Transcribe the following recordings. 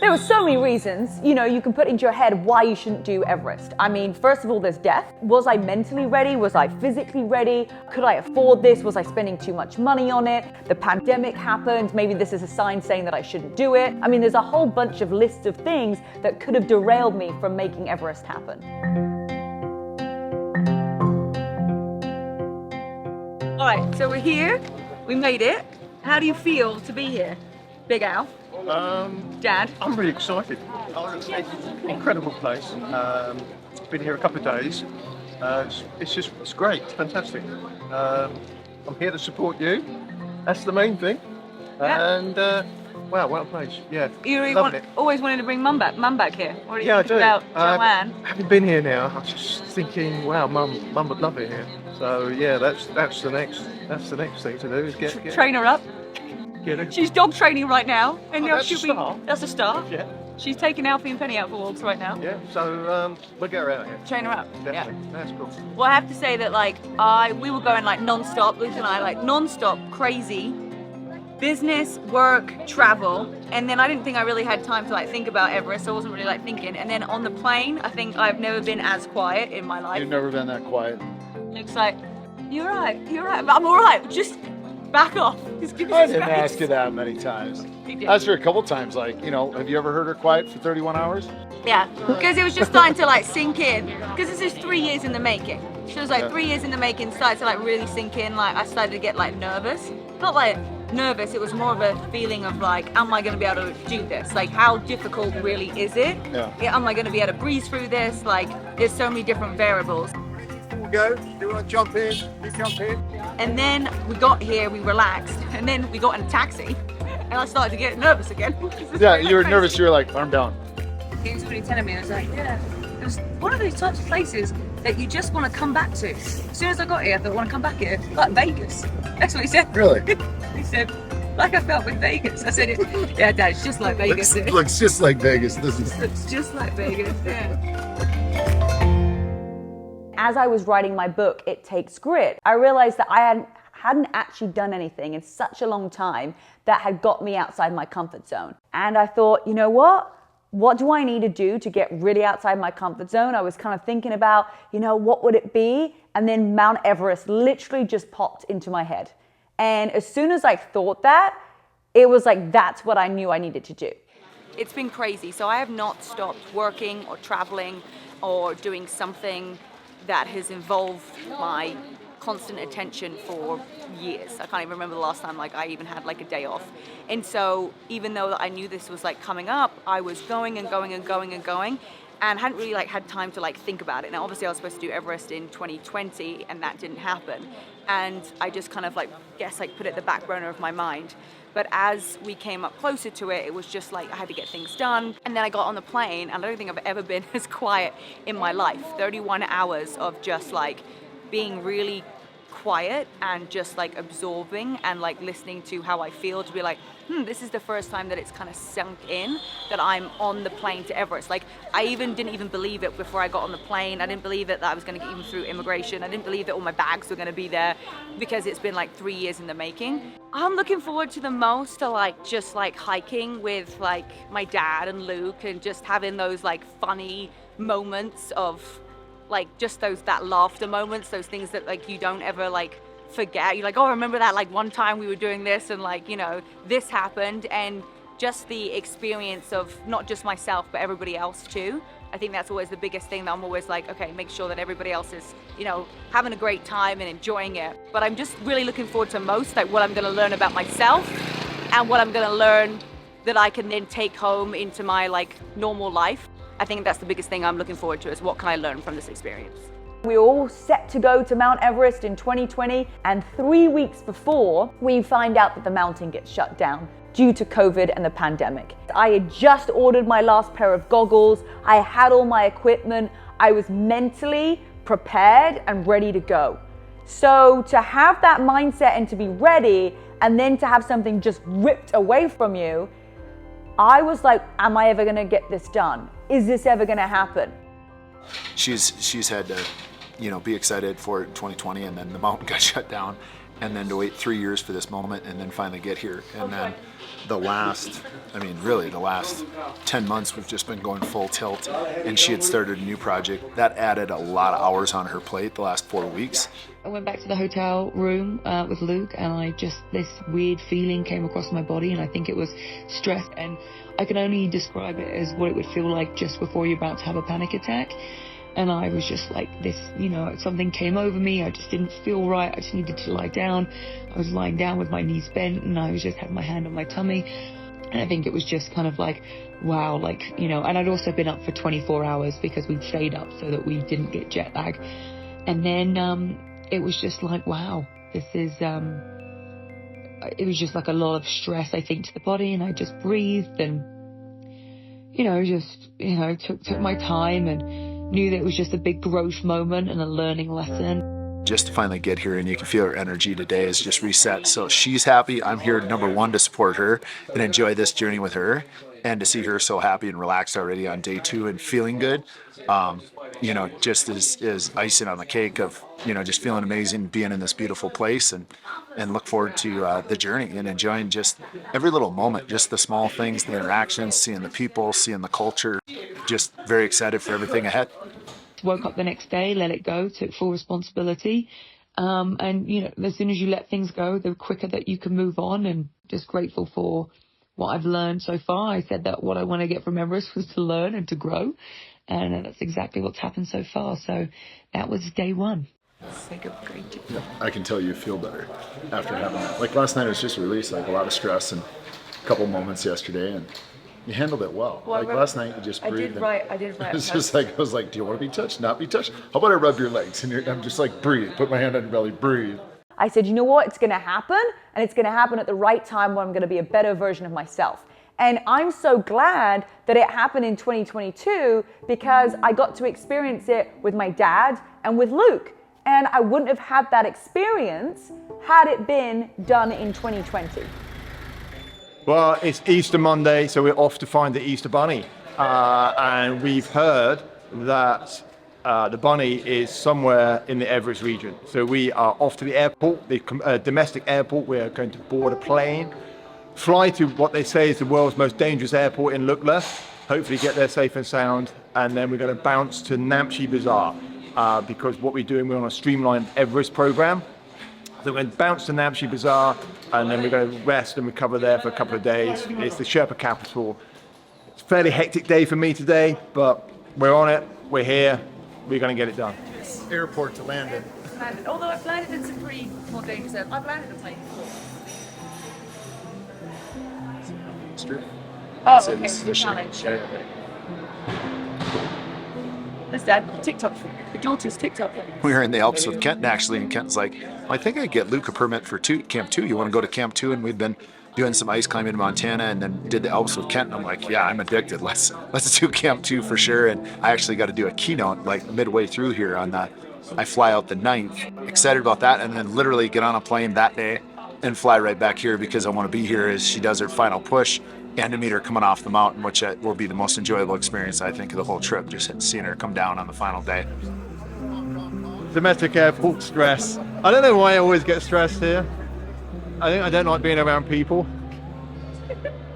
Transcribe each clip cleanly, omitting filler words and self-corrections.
There were so many reasons, you can put into your head why you shouldn't do Everest. I mean, first of all, there's death. Was I mentally ready? Was I physically ready? Could I afford this? Was I spending too much money on it? The pandemic happened. Maybe this is a sign saying that I shouldn't do it. I mean, there's a whole bunch of lists of things that could have derailed me from making Everest happen. All right, so we're here. We made it. How do you feel to be here, Big Al? Dad? I'm really excited. It's an incredible place. Been here a couple of days. It's great. It's fantastic. I'm here to support you. That's the main thing. Yeah. And wow, what a place. Yeah, You really loving it. always wanted to bring Mum back here. What do you Yeah, I think do. about Joanne? Having been here now, I was just thinking, wow, Mum would love it here. So yeah, that's the next thing to do is get Train her up. get her. She's dog training right now, and Oh, now that's she'll a be. start. That's a start. Yeah, She's taking Alfie and Penny out for walks right now. yeah. So we'll get her out here. Train her up. Definitely. That's cool. Well, I have to say that we were going non-stop, Luke and I, non-stop crazy business, work, travel, and then I didn't think I really had time to think about Everest, so I wasn't really thinking. And then on the plane, I think I've never been as quiet in my life. You've never been that quiet. Luke's like, you're right, I'm all right, just back off. Just give me I some didn't space. ask you that many times. He did. I asked her a couple times, have you ever heard her quiet for 31 hours? Yeah, because it was just starting to sink in. Because this is 3 years in the making. She was 3 years in the making, started to really sink in. I started to get nervous. Not nervous, it was more of a feeling of am I going to be able to do this? How difficult really is it? Yeah. Am I going to be able to breeze through this? There's so many different variables. We'll go. Do you want to jump in? You jump in. And then we got here, we relaxed, and then we got in a taxi, and I started to get nervous again. Yeah, you were nervous. You were like, arm down. He was really telling me, I was like, yeah, it was one of those types of places that you just want to come back to. As soon as I got here, I thought, I want to come back here, like Vegas. That's what he said. Really? He said, like I felt with Vegas. I said, yeah, Dad, it's just like Vegas. Looks just like Vegas. It's just like Vegas, yeah. As I was writing my book, It Takes Grit, I realized that I hadn't actually done anything in such a long time that had got me outside my comfort zone. And I thought, you know what? What do I need to do to get really outside my comfort zone? I was kind of thinking about, what would it be? And then Mount Everest literally just popped into my head. And as soon as I thought that, it was that's what I knew I needed to do. It's been crazy. So I have not stopped working or traveling or doing something that has involved my constant attention for years. I can't even remember the last time I even had a day off. And so even though I knew this was coming up, I was going and going and going and going, and hadn't really had time to think about it. Now obviously I was supposed to do Everest in 2020 and that didn't happen. And I just kind of put it at the back burner of my mind. But as we came up closer to it, it was just I had to get things done. And then I got on the plane, and I don't think I've ever been as quiet in my life. 31 hours of just being really quiet and just absorbing and listening to how I feel, to be this is the first time that it's kind of sunk in that I'm on the plane to Everest. I didn't even believe it before I got on the plane. I didn't believe it that I was going to get even through immigration. I didn't believe that all my bags were going to be there, because it's been 3 years in the making. I'm looking forward to the most to just hiking with my dad and Luke, and just having those funny moments of just that laughter moments, those things that you don't ever forget. You're oh, I remember that one time we were doing this, and this happened, and just the experience of not just myself but everybody else too. I think that's always the biggest thing, that I'm always okay, make sure that everybody else is having a great time and enjoying it. But I'm just really looking forward to most what I'm going to learn about myself, and what I'm going to learn that I can then take home into my normal life. I think that's the biggest thing I'm looking forward to, is what can I learn from this experience. We were all set to go to Mount Everest in 2020, and 3 weeks before, we find out that the mountain gets shut down due to COVID and the pandemic. I had just ordered my last pair of goggles, I had all my equipment, I was mentally prepared and ready to go. So to have that mindset and to be ready, and then to have something just ripped away from you, I was am I ever gonna get this done? Is this ever gonna happen? She's had to, be excited for it in 2020, and then the mountain got shut down. and then to wait 3 years for this moment and then finally get here. And then the last 10 months we've just been going full tilt, and she had started a new project that added a lot of hours on her plate the last 4 weeks. I went back to the hotel room with Luke, and this weird feeling came across my body, and I think it was stress, and I can only describe it as what it would feel like just before you're about to have a panic attack. And I was just like this, something came over me. I just didn't feel right. I just needed to lie down. I was lying down with my knees bent, and I was just had my hand on my tummy. And I think it was just kind of like, wow, and I'd also been up for 24 hours because we'd stayed up so that we didn't get jet lag. And then it was just like, wow, this is, it was just like a lot of stress, I think, to the body. And I just breathed and, took my time and knew that it was just a big growth moment and a learning lesson. Just to finally get here, and you can feel her energy today is just reset. So she's happy. I'm here, number one, to support her and enjoy this journey with her, and to see her so happy and relaxed already on day 2 and feeling good, just is icing on the cake of, just feeling amazing, being in this beautiful place, and look forward to the journey and enjoying just every little moment, just the small things, the interactions, seeing the people, seeing the culture. Just very excited for everything ahead. Woke up the next day, let it go, took full responsibility. And, as soon as you let things go, the quicker that you can move on, and just grateful for what I've learned so far. I said that what I want to get from Everest was to learn and to grow. And that's exactly what's happened so far. So that was day 1. Yeah, I can tell you feel better after having that. Like last night, it was just a release, like a lot of stress and a couple moments yesterday, and you handled it well. Last night, you just breathed. I did write. It's just like, I was like, do you want to be touched? Not be touched? How about I rub your legs? And I'm just like, breathe. Put my hand on your belly, breathe. I said, you know what? It's going to happen, and it's going to happen at the right time when I'm going to be a better version of myself. And I'm so glad that it happened in 2022 because I got to experience it with my dad and with Luke. And I wouldn't have had that experience had it been done in 2020. Well, it's Easter Monday, so we're off to find the Easter Bunny. And we've heard that the bunny is somewhere in the Everest region. So we are off to the airport, the domestic airport. We're going to board a plane, fly to what they say is the world's most dangerous airport in Lukla, hopefully get there safe and sound, and then we're going to bounce to Namche Bazaar because what we're doing, we're on a streamlined Everest program. So we're going to bounce to Namche Bazaar, and then we're going to rest and recover there for a couple of days. It's the Sherpa capital. It's a fairly hectic day for me today, but we're on it, we're here, we're going to get it done. Airport to land in. Although I've landed in some pretty more dangerous areas. I've landed in a plane before. It's true. Oh, It's okay, the new challenge. challenge. That's Dad, TikTok. The daughter's TikTok. We were in the Alps with Kenton actually, and Kenton's like, I think I'd get Luke a permit for Camp 2. You want to go to Camp 2? And we've been doing some ice climbing in Montana and then did the Alps with Kenton. I'm like, yeah, I'm addicted. Let's do Camp 2 for sure. And I actually got to do a keynote like midway through here on that. I fly out the 9th. Excited about that, and then literally get on a plane that day and fly right back here because I want to be here as she does her final push and to meet her coming off the mountain, which will be the most enjoyable experience, I think, of the whole trip, just seeing her come down on the final day. Domestic airport stress. I don't know why I always get stressed here. I think I don't like being around people.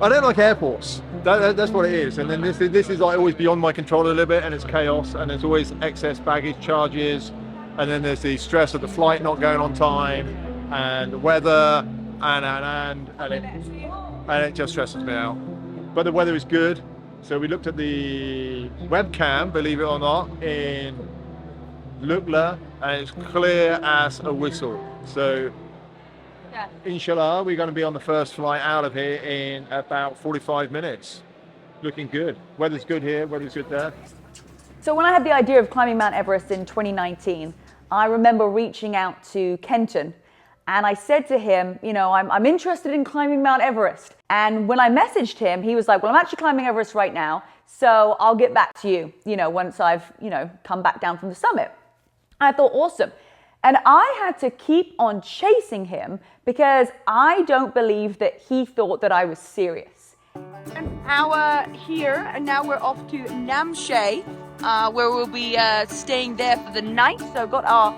I don't like airports. That's what it is. And then this is like always beyond my control a little bit, and it's chaos, and there's always excess baggage charges, and then there's the stress of the flight not going on time, and the weather, and it just stresses me out. But the weather is good. So we looked at the webcam, believe it or not, in Lukla, and it's clear as a whistle. So inshallah, we're going to be on the first flight out of here in about 45 minutes. Looking good. Weather's good here, weather's good there. So when I had the idea of climbing Mount Everest in 2019, I remember reaching out to Kenton, and I said to him, I'm interested in climbing Mount Everest. And when I messaged him, he was like, well, I'm actually climbing Everest right now, so I'll get back to you, once I've, come back down from the summit. I thought, awesome. And I had to keep on chasing him because I don't believe that he thought that I was serious. An hour here, and now we're off to Namche, where we'll be staying there for the night. So I've got our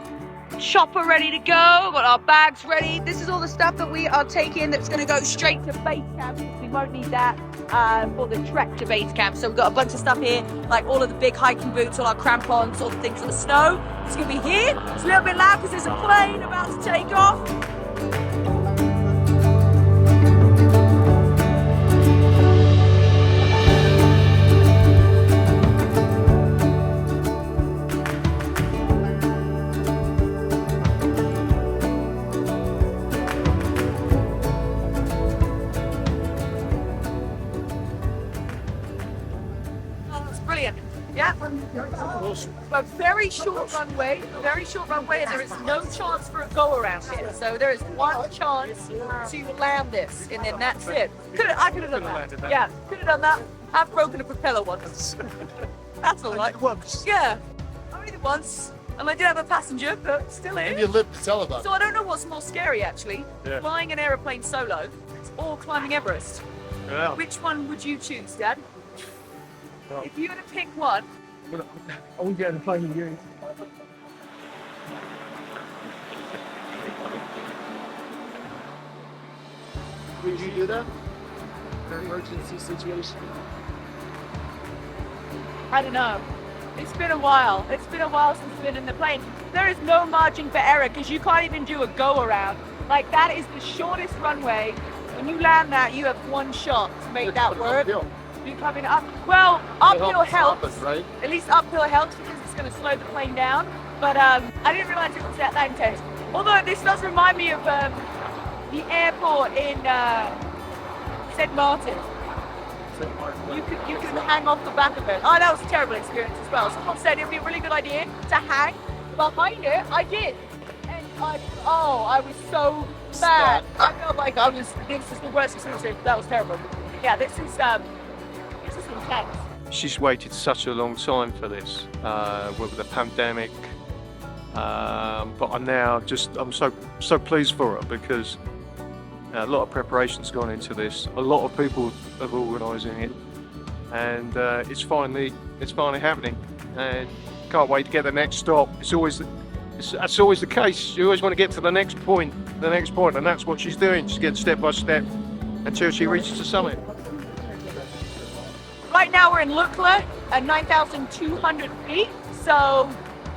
chopper ready to go. Got our bags ready. This is all the stuff that we are taking that's going to go straight to base camp. We won't need that for the trek to base camp. So we've got a bunch of stuff here, like all of the big hiking boots, all our crampons, all the things for the snow. It's going to be here. It's a little bit loud because there's a plane about to take off. Yeah, a very short runway, and there is no chance for a go around here. So there is one chance to land this, and then that's it. I could have done that. Yeah, could have done that. I've broken a propeller once. That's all right. Once. Yeah, only the once. And I did have a passenger, but still in. And you lived to tell about it. So I don't know what's more scary, actually. Yeah. Flying an aeroplane solo or climbing Everest. Yeah. Which one would you choose, Dad? If you had to pick one. I won't get on the plane with you. Would you do that? An emergency situation? I don't know. It's been a while. It's been a while since we've been in the plane. There is no margin for error because you can't even do a go around. Like, that is the shortest runway. When you land that, you have one shot to make that work. You're coming up. Well, uphill helps. Right? At least uphill helps because it's going to slow the plane down. But I didn't realize it was that intense. Although this does remind me of the airport in St. Martin. You can hang off the back of it. Oh, that was a terrible experience as well. Someone said it would be a really good idea to hang behind it. I did. And I was so bad. I felt like this is the worst experience. That was terrible. Yeah, this is intense. She's waited such a long time for this with the pandemic, but I'm so pleased for her because a lot of preparation's gone into this. A lot of people are organising it, and it's finally happening. And can't wait to get the next stop. That's always the case. You always want to get to the next point, and that's what she's doing. She's getting step by step until she reaches the summit. Right now we're in Lukla at 9,200 feet, so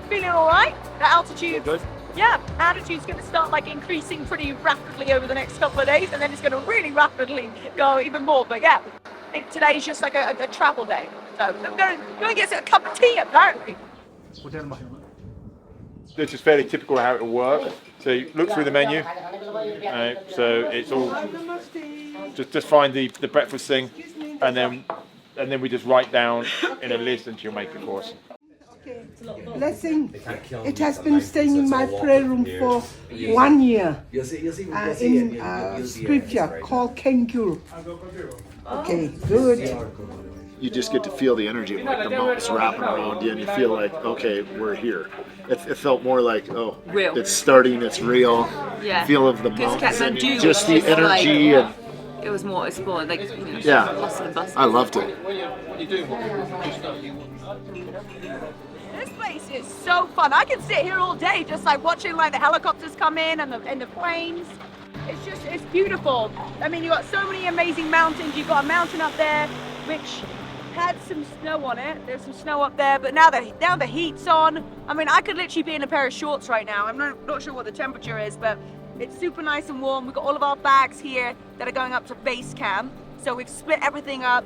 feeling all right. The altitude, good. Yeah, altitude's going to start like increasing pretty rapidly over the next couple of days, and then it's going to really rapidly go even more. But yeah, I think today's just like a travel day. So I'm going to get a cup of tea apparently. This is fairly typical of how it will work. So you look through the menu. So it's all just find the breakfast thing, and then we just write down in a list and she'll make it for us. Blessing, it has been staying in my prayer room for 1 year in scripture called Kangaroo. Okay, good. You just get to feel the energy of like the mountains wrapping around you, and you feel like, okay, we're here. It felt more like, oh, Real. It's starting, it's real. Yeah. Feel of the Because mountains, and Kathmandu just the was just energy, like- and It was more explored, like, you know, yeah, hustle and bustle. I loved it. This place is so fun. I can sit here all day just like watching like the helicopters come in and the planes. It's beautiful. I mean, you got so many amazing mountains. You've got a mountain up there which had some snow on it. There's some snow up there, but now the heat's on. I mean, I could literally be in a pair of shorts right now. I'm not sure what the temperature is, but it's super nice and warm. We've got all of our bags here that are going up to base camp. So we've split everything up.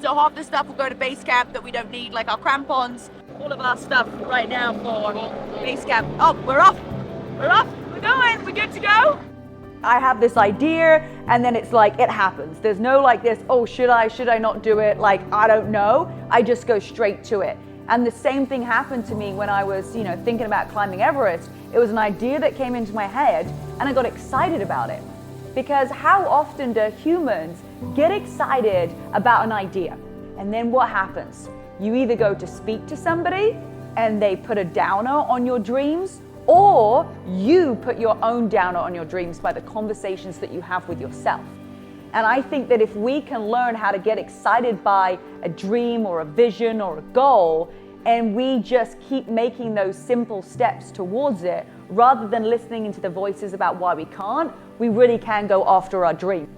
So half the stuff will go to base camp that we don't need, like our crampons, all of our stuff right now for base camp. Oh, we're off. We're going. We're good to go. I have this idea, and then it's like, it happens. There's no like this, oh, should I not do it? Like, I don't know. I just go straight to it. And the same thing happened to me when I was, thinking about climbing Everest. It was an idea that came into my head, and I got excited about it. Because how often do humans get excited about an idea? And then what happens? You either go to speak to somebody, and they put a downer on your dreams, or you put your own downer on your dreams by the conversations that you have with yourself. And I think that if we can learn how to get excited by a dream or a vision or a goal, and we just keep making those simple steps towards it, rather than listening into the voices about why we can't, we really can go after our dream.